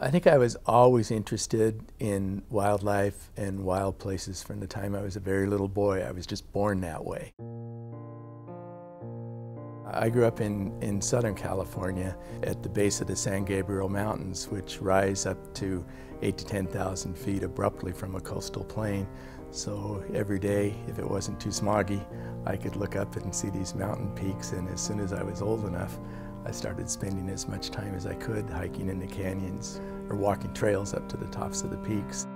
I think I was always interested in wildlife and wild places from the time I was a very little boy. I was just born that way. I grew up in Southern California at the base of the San Gabriel Mountains, which rise up to 8,000 to 10,000 feet abruptly from a coastal plain. So every day, if it wasn't too smoggy, I could look up and see these mountain peaks, and as soon as I was old enough, I started spending as much time as I could hiking in the canyons or walking trails up to the tops of the peaks.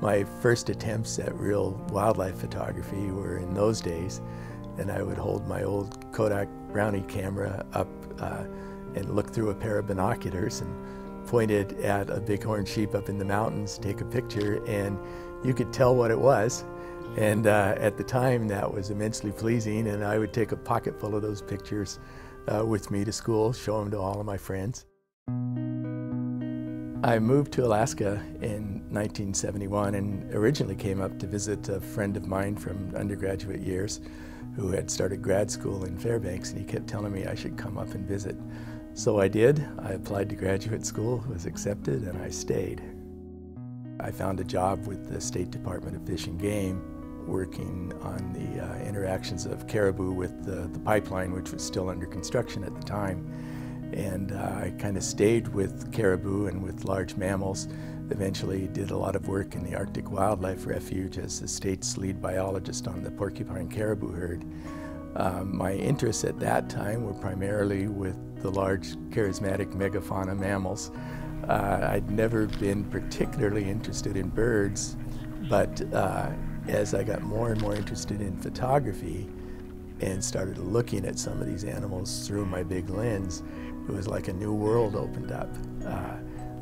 My first attempts at real wildlife photography were in those days, and I would hold my old Kodak Brownie camera up and look through a pair of binoculars and point it at a bighorn sheep up in the mountains, take a picture, and you could tell what it was. And at the time, that was immensely pleasing, and I would take a pocket full of those pictures with me to school, show them to all of my friends. I moved to Alaska in 1971 and originally came up to visit a friend of mine from undergraduate years who had started grad school in Fairbanks, and he kept telling me I should come up and visit. So I did. I applied to graduate school, was accepted, and I stayed. I found a job with the State Department of Fish and Game, working on the interactions of caribou with the pipeline, which was still under construction at the time. And I kind of stayed with caribou and with large mammals. Eventually did a lot of work in the Arctic Wildlife Refuge as the state's lead biologist on the porcupine caribou herd. My interests at that time were primarily with the large charismatic megafauna mammals. I'd never been particularly interested in birds, but as I got more and more interested in photography and started looking at some of these animals through my big lens, it was like a new world opened up.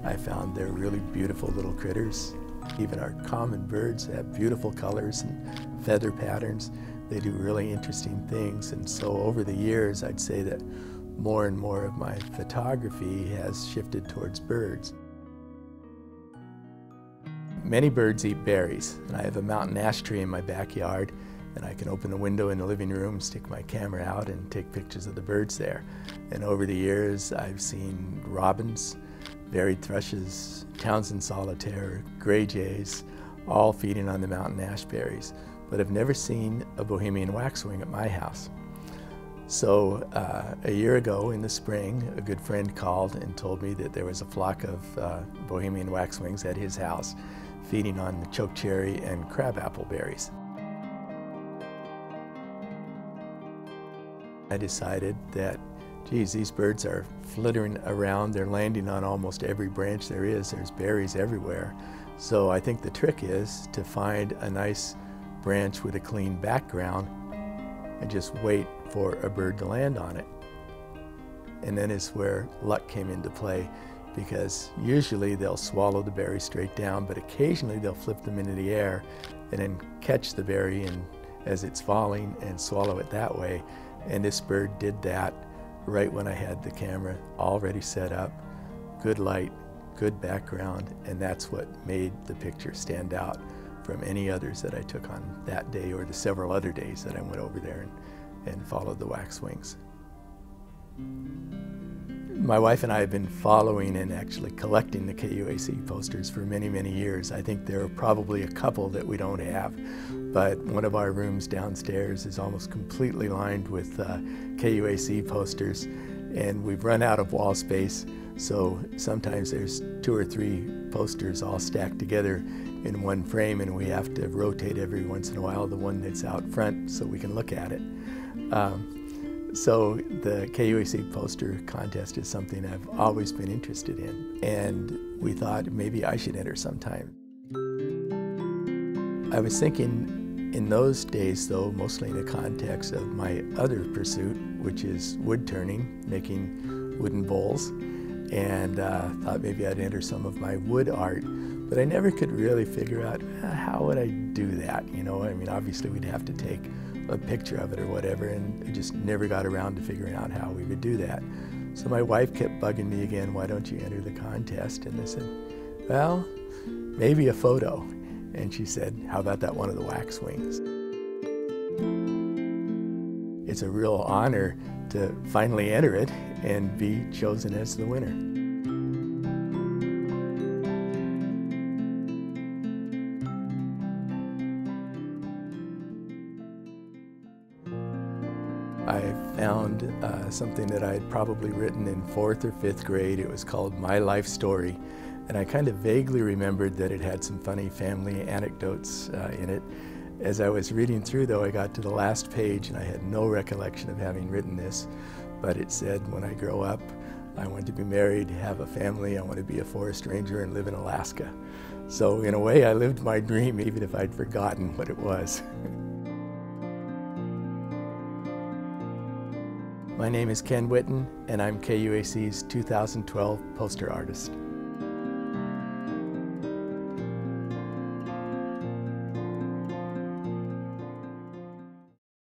I found they're really beautiful little critters. Even our common birds have beautiful colors and feather patterns. They do really interesting things, and so over the years I'd say that more and more of my photography has shifted towards birds. Many birds eat berries, and I have a mountain ash tree in my backyard, and I can open a window in the living room, stick my camera out, and take pictures of the birds there. And over the years, I've seen robins, varied thrushes, Townsend solitaire, gray jays, all feeding on the mountain ash berries, but I've never seen a Bohemian waxwing at my house. So a year ago in the spring, a good friend called and told me that there was a flock of Bohemian waxwings at his house, feeding on the chokecherry and crabapple berries. I decided that, geez, these birds are flittering around, they're landing on almost every branch there is, there's berries everywhere. So I think the trick is to find a nice branch with a clean background and just wait for a bird to land on it. And then is where luck came into play, because usually they'll swallow the berry straight down, but occasionally they'll flip them into the air and then catch the berry as it's falling and swallow it that way. And this bird did that right when I had the camera already set up, good light, good background, and that's what made the picture stand out from any others that I took on that day or the several other days that I went over there and followed the waxwings. My wife and I have been following and actually collecting the KUAC posters for many, many years. I think there are probably a couple that we don't have, but one of our rooms downstairs is almost completely lined with KUAC posters, and we've run out of wall space, so sometimes there's 2 or 3 posters all stacked together in one frame, and we have to rotate every once in a while the one that's out front so we can look at it. So the KUAC poster contest is something I've always been interested in, and we thought maybe I should enter sometime. I was thinking in those days, though, mostly in the context of my other pursuit, which is wood turning, making wooden bowls, and thought maybe I'd enter some of my wood art, but I never could really figure out how would I do that, you know? I mean, obviously we'd have to take a picture of it or whatever, and I just never got around to figuring out how we would do that. So my wife kept bugging me again, why don't you enter the contest? And I said, well, maybe a photo. And she said, how about that one of the waxwings? It's a real honor to finally enter it and be chosen as the winner. something that I had probably written in 4th or 5th grade. It was called My Life Story, and I kind of vaguely remembered that it had some funny family anecdotes in it. As I was reading through, though, I got to the last page and I had no recollection of having written this, but it said, when I grow up, I want to be married, have a family, I want to be a forest ranger and live in Alaska. So in a way, I lived my dream even if I'd forgotten what it was. My name is Ken Whitten, and I'm KUAC's 2012 poster artist.